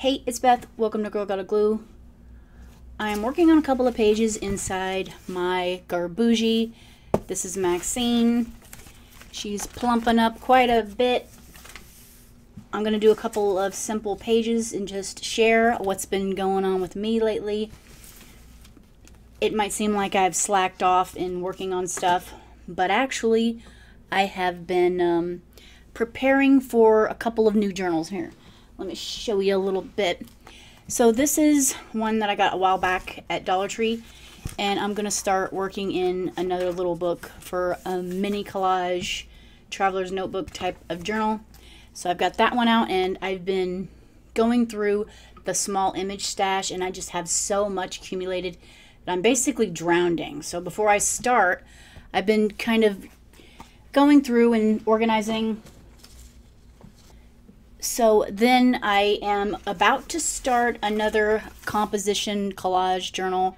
Hey, it's Beth. Welcome to Girl Gotta Glue. I am working on a couple of pages inside my Garbougie. This is Maxine. She's plumping up quite a bit. I'm going to do a couple of simple pages and just share what's been going on with me lately. It might seem like I've slacked off in working on stuff, but actually I have been preparing for a couple of new journals here. Let me show you a little bit. So this is one that I got a while back at Dollar Tree, and I'm going to start working in another little book for a mini collage traveler's notebook type of journal. So I've got that one out, and I've been going through the small image stash, and I just have so much accumulated that I'm basically drowning. So before I start, I've been kind of going through and organizing. So then I am about to start another composition collage journal.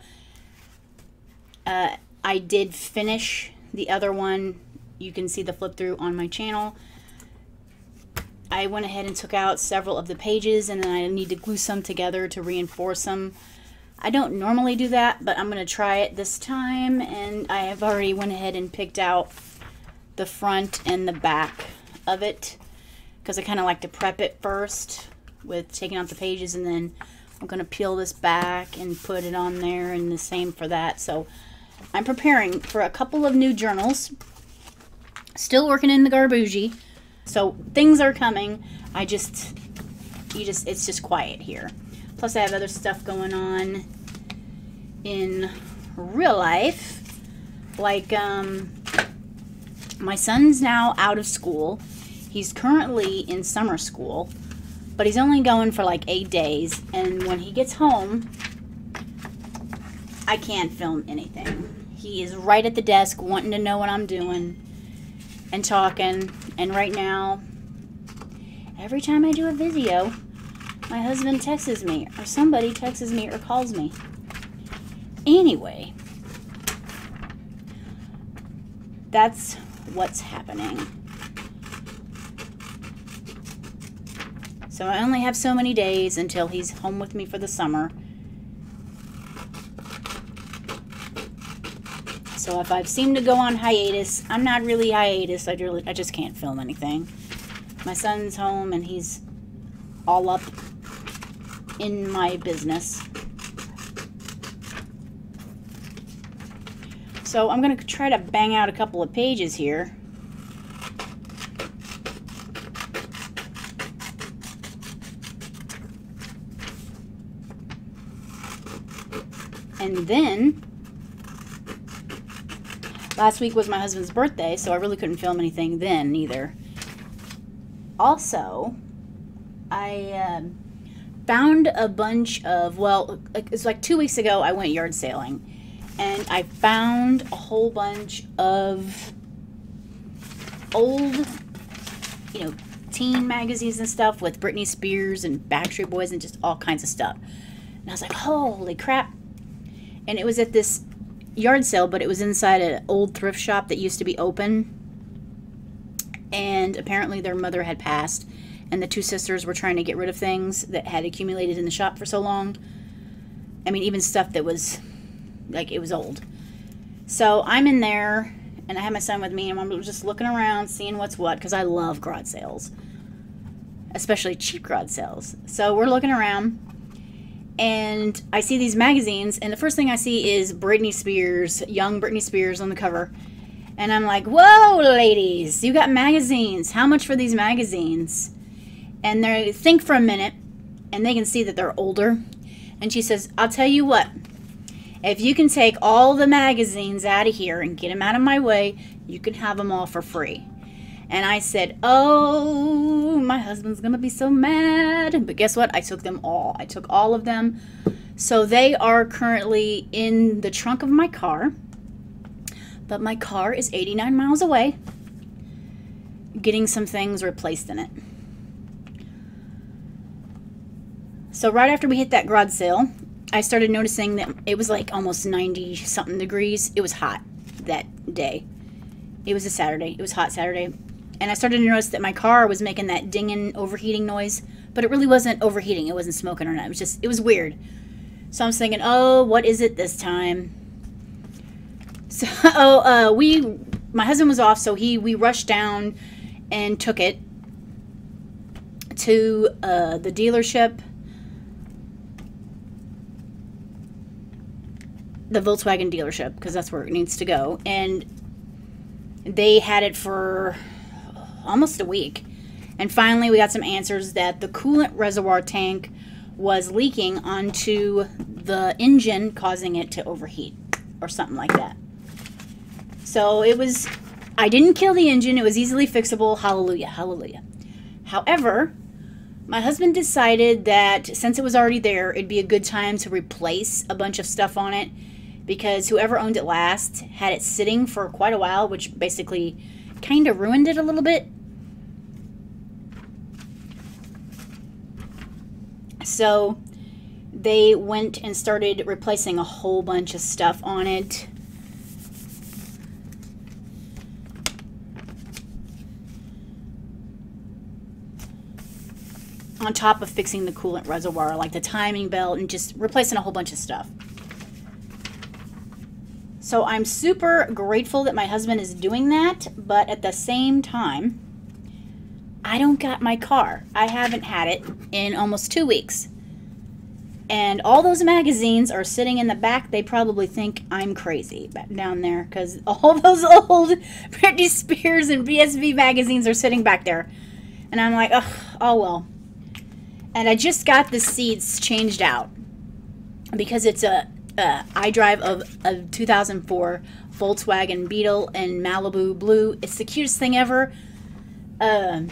I did finish the other one. You can see the flip through on my channel. I went ahead and took out several of the pages, and then I need to glue some together to reinforce them. I don't normally do that, but I'm going to try it this time, and I have already went ahead and picked out the front and the back of it, because I kind of like to prep it first with taking out the pages, and then I'm going to peel this back and put it on there, and the same for that. So I'm preparing for a couple of new journals. Still working in the Garbougie. So things are coming. It's just quiet here. Plus I have other stuff going on in real life. Like my son's now out of school. He's currently in summer school, but he's only going for like 8 days, and when he gets home, I can't film anything. He is right at the desk wanting to know what I'm doing and talking, and right now, every time I do a video, my husband texts me, or somebody texts me or calls me. Anyway, that's what's happening. So I only have so many days until he's home with me for the summer. So if I've seemed to go on hiatus, I'm not really hiatus. I just can't film anything. My son's home and he's all up in my business. So I'm going to try to bang out a couple of pages here. And then, last week was my husband's birthday, so I really couldn't film anything then either. Also, I found a bunch of, well, it's like 2 weeks ago I went yard sailing, and I found a whole bunch of old, teen magazines and stuff with Britney Spears and Backstreet Boys and just all kinds of stuff. And I was like, holy crap. And it was at this yard sale, but it was inside an old thrift shop that used to be open. And apparently their mother had passed, and the two sisters were trying to get rid of things that had accumulated in the shop for so long. I mean, even stuff that was, like, it was old. So I'm in there, and I have my son with me, and I'm just looking around, seeing what's what, because I love garage sales. Especially cheap garage sales. So we're looking around, and I see these magazines, and the first thing I see is Britney Spears, young Britney Spears on the cover. And I'm like, whoa, ladies, you got magazines. How much for these magazines? And they think for a minute, and they can see that they're older. And she says, I'll tell you what, if you can take all the magazines out of here and get them out of my way, you can have them all for free. And I said, oh, my husband's going to be so mad. But guess what? I took them all. I took all of them. So they are currently in the trunk of my car. But my car is 89 miles away, getting some things replaced in it. So right after we hit that garage sale, I started noticing that it was like almost 90-something degrees. It was hot that day. It was a Saturday. It was hot Saturday. And I started to notice that my car was making that dinging overheating noise But it really wasn't overheating. It wasn't smoking or not. It was weird. So I was thinking, oh, what is it this time? So my husband was off, so we rushed down and took it to the dealership, the Volkswagen dealership, because that's where it needs to go. And they had it for almost a week. And finally we got some answers that the coolant reservoir tank was leaking onto the engine, causing it to overheat or something like that. So I didn't kill the engine. It was easily fixable. Hallelujah, hallelujah. However, my husband decided that since it was already there, it'd be a good time to replace a bunch of stuff on it, because whoever owned it last had it sitting for quite a while, which basically kind of ruined it a little bit. So they went and started replacing a whole bunch of stuff on it. On top of fixing the coolant reservoir, like the timing belt, and just replacing a whole bunch of stuff. So I'm super grateful that my husband is doing that, but at the same time, I don't got my car. I haven't had it in almost 2 weeks. And all those magazines are sitting in the back. They probably think I'm crazy back down there, because all those old Britney Spears and BSB magazines are sitting back there. And I'm like, ugh, oh well. And I just got the seats changed out because it's I drive a 2004 Volkswagen Beetle in Malibu blue. It's the cutest thing ever. I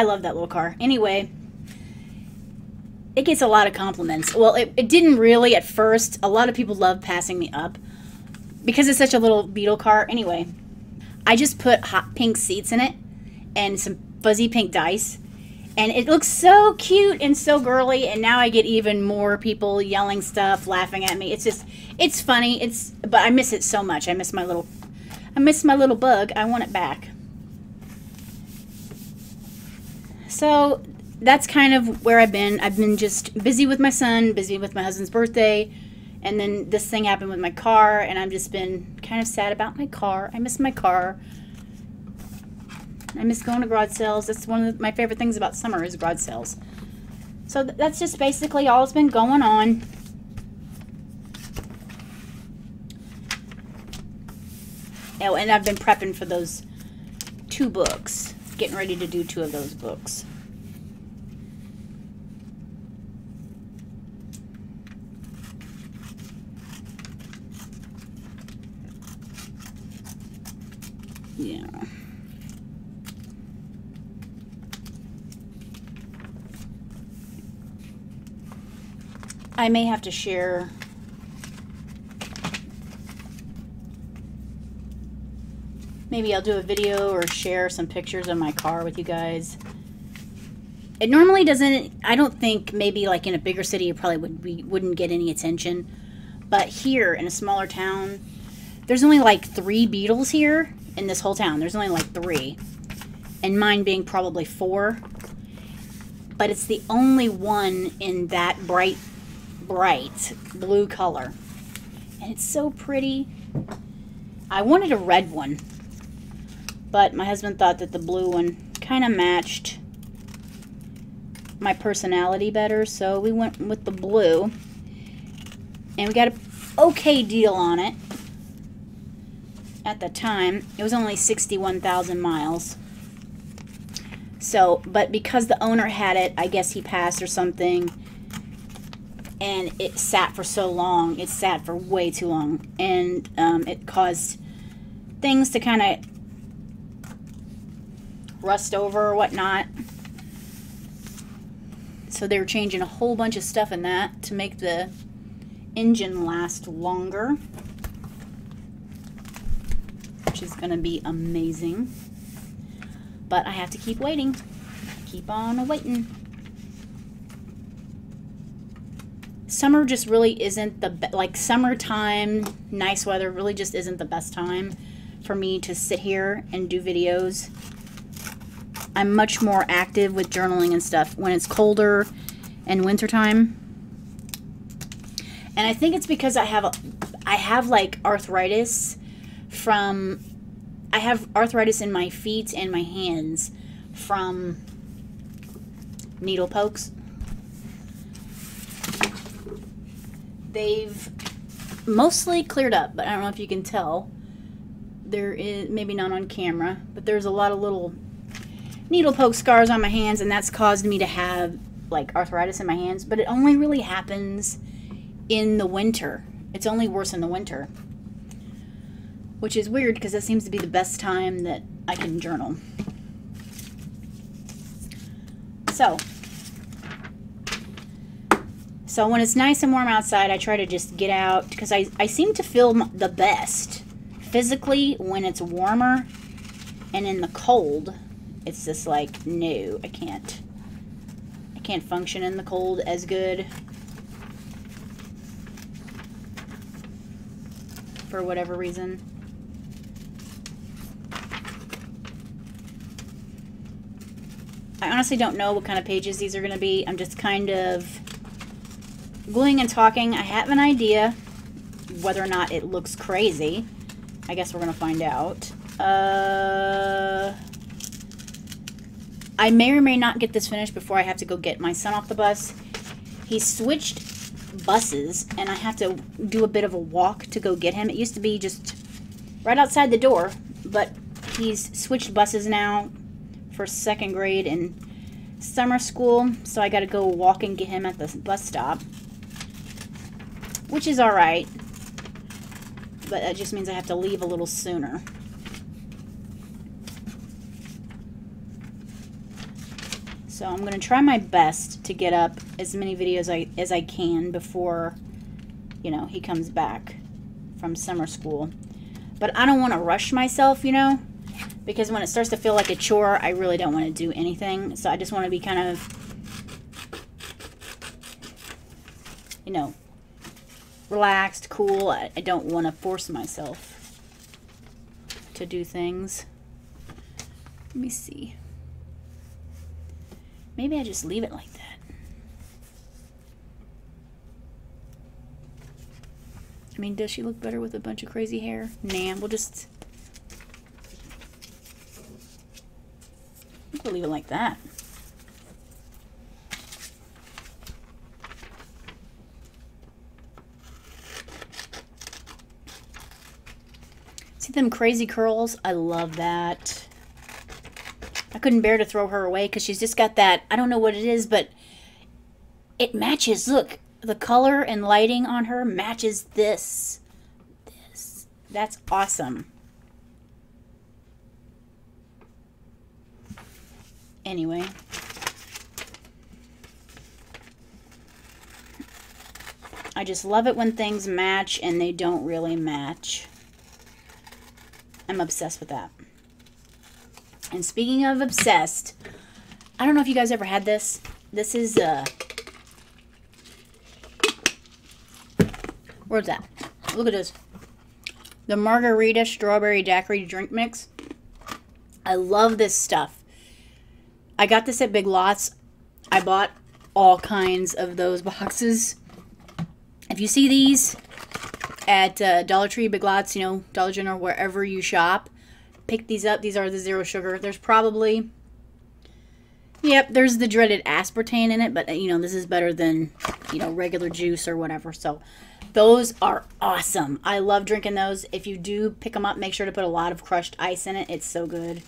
love that little car. Anyway, it gets a lot of compliments. Well, it didn't really at first. A lot of people love passing me up because it's such a little Beetle car. Anyway, I just put hot pink seats in it and some fuzzy pink dice. And it looks so cute and so girly, and now I get even more people yelling stuff, laughing at me. It's funny. But I miss it so much. I miss my little bug. I want it back. So that's kind of where I've been. I've been just busy with my son, busy with my husband's birthday, and then this thing happened with my car, and I've just been kind of sad about my car. I miss my car. I miss going to garage sales. That's one of my favorite things about summer is garage sales. So that's just basically all that's been going on. Oh, and I've been prepping for those 2 books. Getting ready to do 2 of those books. Yeah. I may have to share maybe I'll do a video or share some pictures of my car with you guys. It normally doesn't, I don't think, maybe like in a bigger city it probably wouldn't get any attention, but here in a smaller town there's only like 3 Beetles here in this whole town. There's only like 3, and mine being probably 4, but it's the only one in that bright blue color, and it's so pretty. I wanted a red one, but my husband thought that the blue one kind of matched my personality better, so we went with the blue, and we got an okay deal on it. At the time it was only 61,000 miles, so, but because the owner had it, I guess he passed or something, and it sat for so long. It sat for way too long, and it caused things to kind of rust over or whatnot. So they were changing a whole bunch of stuff in that to make the engine last longer, which is going to be amazing. But I have to keep waiting. Keep on waiting. Summer just really isn't like summertime, nice weather really just isn't the best time for me to sit here and do videos. I'm much more active with journaling and stuff when it's colder and wintertime. And I think it's because I have like arthritis I have arthritis in my feet and my hands from needle pokes. They've mostly cleared up, but I don't know if you can tell. There is, maybe not on camera, but there's a lot of little needle poke scars on my hands, and that's caused me to have like arthritis in my hands. But it only really happens in the winter. It's only worse in the winter, which is weird because that seems to be the best time that I can journal. So when it's nice and warm outside, I try to just get out because I seem to feel the best physically when it's warmer, and in the cold it's just like, no, I can't function in the cold as good for whatever reason. I honestly don't know what kind of pages these are going to be. I'm just kind of gluing and talking. I have an idea. Whether or not it looks crazy, I guess we're going to find out. I may or may not get this finished before I have to go get my son off the bus. He switched buses, and I have to do a bit of a walk to go get him. It used to be just right outside the door, but he's switched buses now for 2nd grade and summer school, so I got to go walk and get him at the bus stop, which is alright, but that just means I have to leave a little sooner. So I'm going to try my best to get up as many videos as I can before, you know, he comes back from summer school. But I don't want to rush myself, you know, because when it starts to feel like a chore, I really don't want to do anything. So I just want to be kind of, you know, relaxed, cool. I don't want to force myself to do things. Let me see. Maybe I just leave it like that. I mean, does she look better with a bunch of crazy hair? Nah, we'll just... we'll leave it like that. See them crazy curls? I love that. I couldn't bear to throw her away because she's just got that, I don't know what it is, but it matches. Look, the color and lighting on her matches this. That's awesome. Anyway. I just love it when things match and they don't really match. I'm obsessed with that. And speaking of obsessed, I don't know if you guys ever had this. This is, where's that? Look at this. The Margarita Strawberry Daiquiri Drink Mix. I love this stuff. I got this at Big Lots. I bought all kinds of those boxes. If you see these at Dollar Tree, Big Lots, you know, Dollar General, wherever you shop, pick these up. These are the zero sugar. There's probably, yep, there's the dreaded aspartame in it, but, you know, this is better than, you know, regular juice or whatever. So those are awesome. I love drinking those. If you do pick them up, make sure to put a lot of crushed ice in it. It's so good.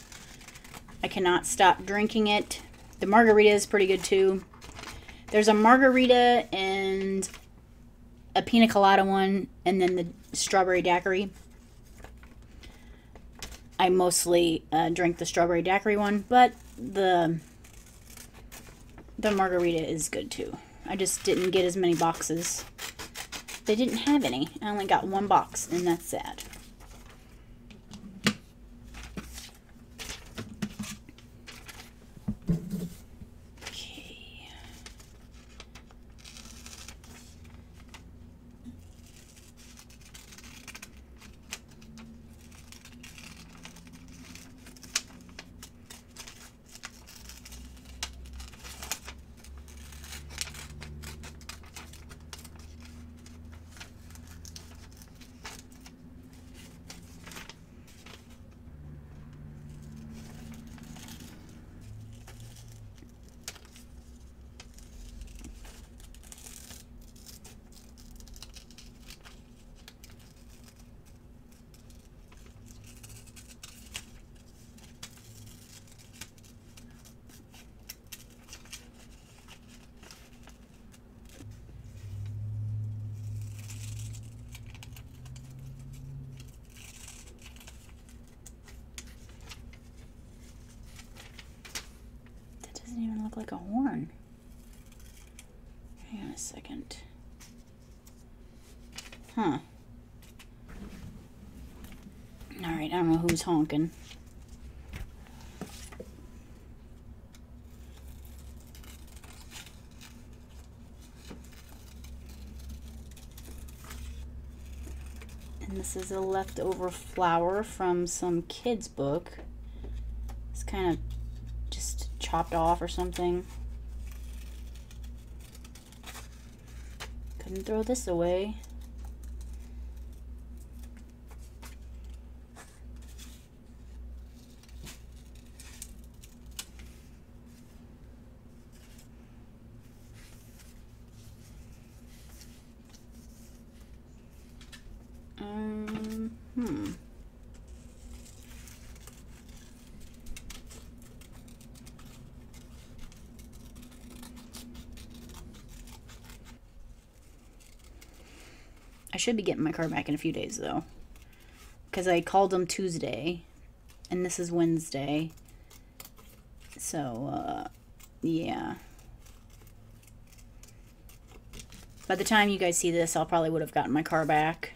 I cannot stop drinking it. The margarita is pretty good too. There's a margarita and a pina colada one, and then the strawberry daiquiri. I mostly drink the strawberry daiquiri one, but the margarita is good too. I just didn't get as many boxes. They didn't have any. I only got one box, and that's sad. a second. Huh. Alright, I don't know who's honking. And this is a leftover flower from some kid's book. It's kind of just chopped off or something. Couldn't throw this away. I should be getting my car back in a few days though, because I called them Tuesday and this is Wednesday, so yeah, by the time you guys see this I'll probably would have gotten my car back.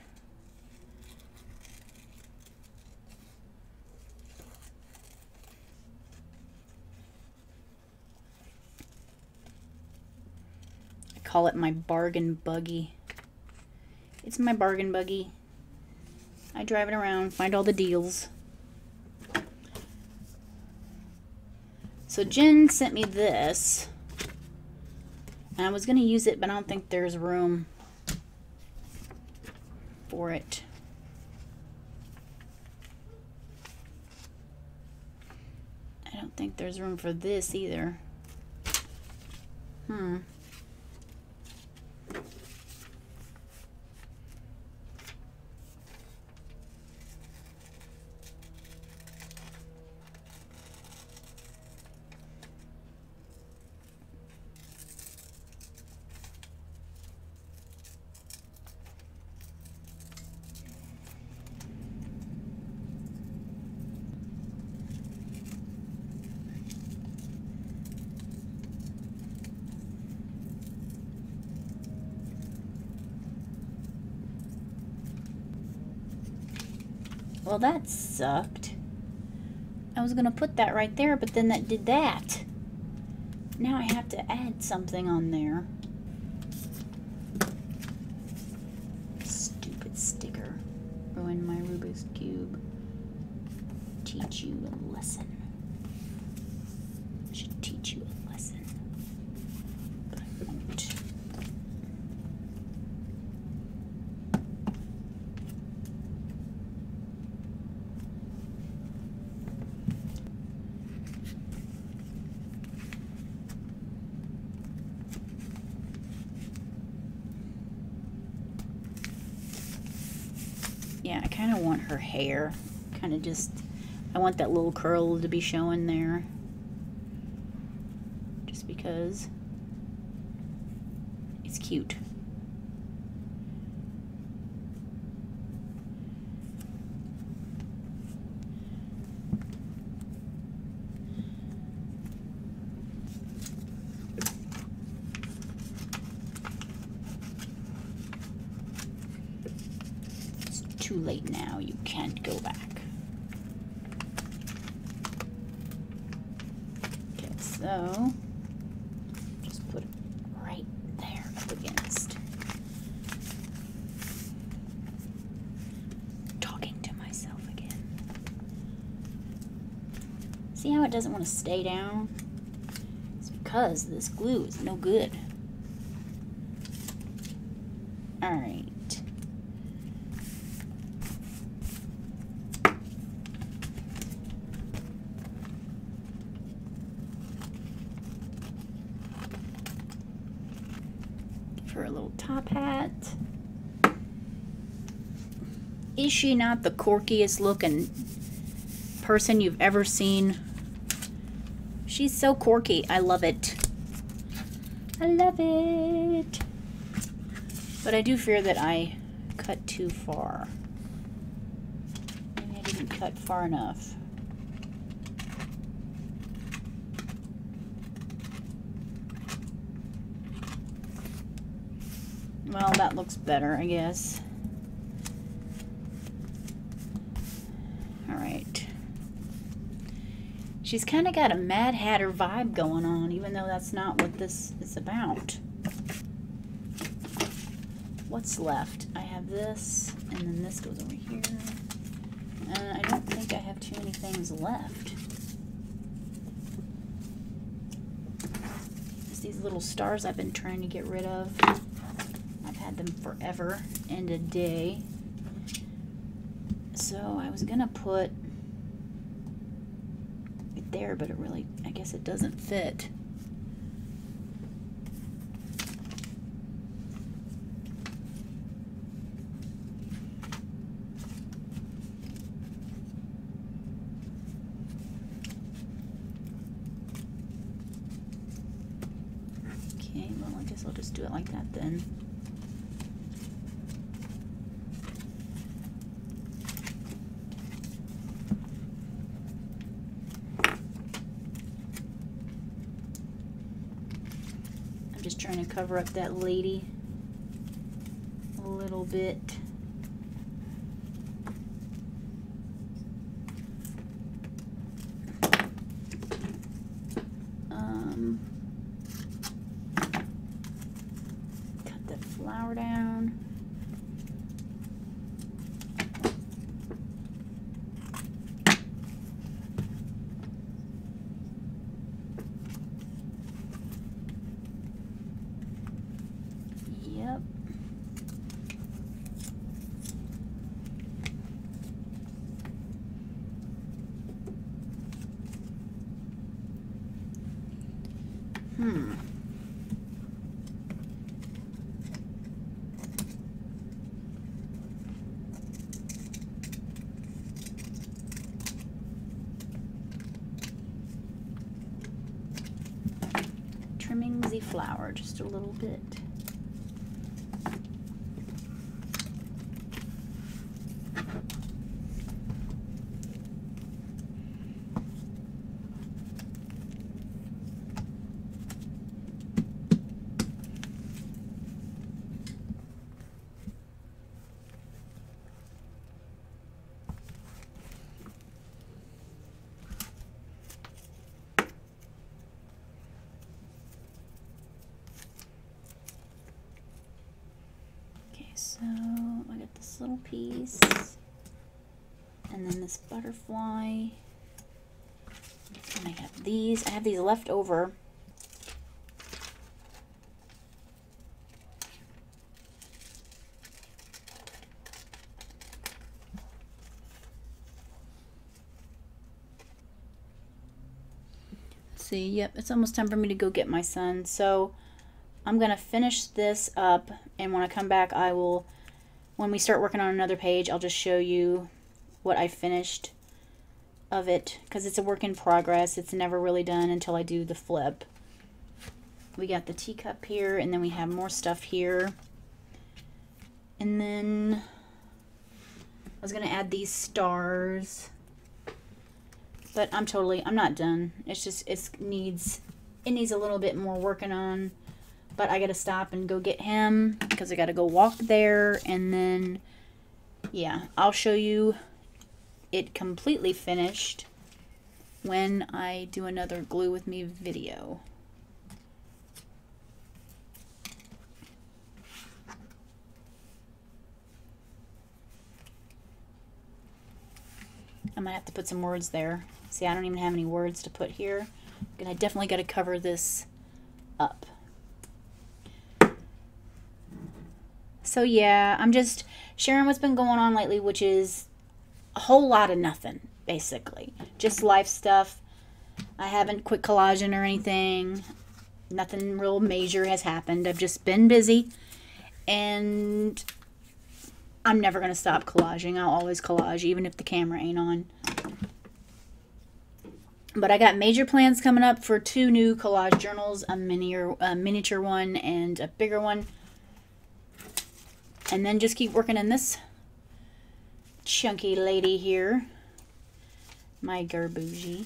I call it my bargain buggy. It's my bargain buggy. I drive it around, find all the deals. So Jen sent me this. And I was going to use it, but I don't think there's room for it. I don't think there's room for this either. Well, that sucked. I was gonna put that right there, but then that did that. Now I have to add something on there. Stupid sticker. Ruin my Rubik's Cube. Teach you a lesson. Should teach you a lesson. But I won't. Yeah, I kind of want her hair. Kind of just, I want that little curl to be showing there. Just because it's cute. Too late now, you can't go back. Okay, so just put it right there up against. Talking to myself again. See how it doesn't want to stay down? It's because this glue is no good. Alright. For a little top hat. Is she not the quirkiest looking person you've ever seen? She's so quirky. I love it. I love it. But I do fear that I cut too far. Maybe I didn't cut far enough. Well, that looks better, I guess. Alright. She's kind of got a Mad Hatter vibe going on, even though that's not what this is about. What's left? I have this, and then this goes over here. I don't think I have too many things left. Just these little stars I've been trying to get rid of. I've had them forever and a day. So I was gonna put it there, but it really, I guess it doesn't fit. Okay, well, I guess I'll just do it like that then. Just trying to cover up that lady a little bit. Cut that flower down. Yep. Trimming the flower just a little bit. So I got this little piece, and then this butterfly, and I have these. I have these left over. Let's see, yep, it's almost time for me to go get my son. So I'm going to finish this up, and when I come back, I will, when we start working on another page, I'll just show you what I finished of it, because it's a work in progress. It's never really done until I do the flip. We got the teacup here, and then we have more stuff here. And then I was going to add these stars, but I'm not done. It's just, it needs a little bit more working on. But I gotta stop and go get him because I gotta go walk there, and then yeah, I'll show you it completely finished when I do another glue with me video. I might have to put some words there. See, I don't even have any words to put here. I definitely got to cover this up. So yeah, I'm just sharing what's been going on lately, which is a whole lot of nothing, basically. Just life stuff. I haven't quit collaging or anything. Nothing real major has happened. I've just been busy, and I'm never going to stop collaging. I'll always collage, even if the camera ain't on. But I got major plans coming up for 2 new collage journals, a miniature one and a bigger one. And then just keep working in this chunky lady here, my Garbougie.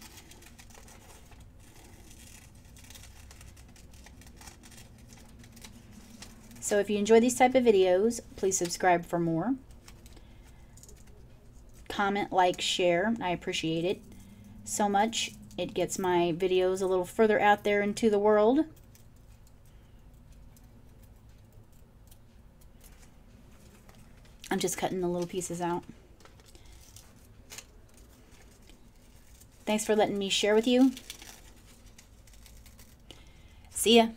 So if you enjoy these type of videos, please subscribe for more. Comment, like, share. I appreciate it so much. It gets my videos a little further out there into the world. I'm just cutting the little pieces out. Thanks for letting me share with you. See ya.